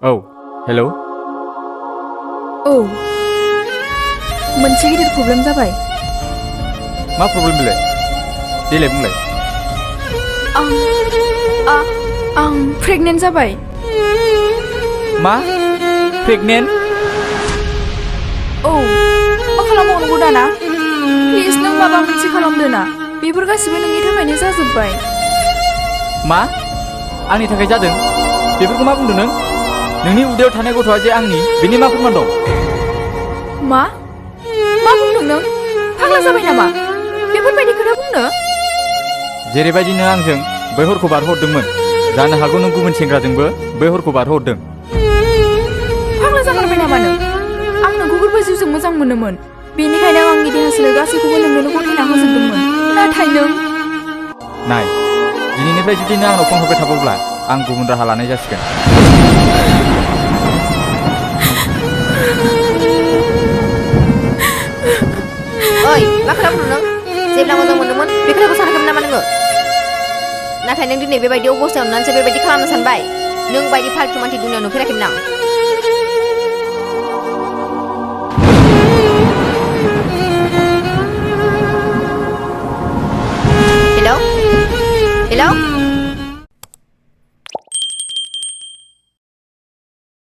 औ हेलौ औ मोनसे गिदिर प्रब्लेम जाबाय। मा प्रब्लेम बेलाय देलाय बुंलाय। आं प्रेगनेन्ट जाबाय। मा प्रेगनेन्ट? औ मा खालामबावनांगौ दाना? प्लिज नों माबा मोनसे खालामदो ना। बेफोर गासिबो नोंनि थाखायनो जाजोब्बाय। मा आंनि थाखाय जादों? बेफोरखौ मा बुंदों नों? नोंनि उदैयाव थानाय गथ'आ जे आंनि बेनि मा फोरमान दं? मा बुंदों नों? फाग्ला जाबाय नामा बेफोरबायदि खोथा बुंनो? जेरैबायदि नों आंजों बै हरखौ बारहोहरदोंमोन, जानो हागौ नों गुबुन सेंग्राजोंबो बै हरखौ बारहोहरदों। फाग्ला जामारबाय नामा नों? आं नोंखौ गोरबो जिउजों मोजां मोनोमोन, बेनिखायनो आं आंनि देहा सोलेर गासैखौबो नोंनो गथायना होजोबदोंमोन। नाथाय नों नाय, दिनैनिफ्राय जुदि नों आंनाव फन हरबाय थाबावब्ला आं गुबुन राहा लानाय जासिगोन। ओइ मा खालामनो नों? जेब्ला मोजां मोनदोंमोन बे खोथाखौ सानाखैमोन नामा नोङो? नाथाय नों दिनै बेबायदि अबस्थायाव नुनानैसो बेबायदि खालामनो सानबाय। नों बायदि फाल्थु मानसि दुनियाव नुफेराखैमोन आं। Hello hello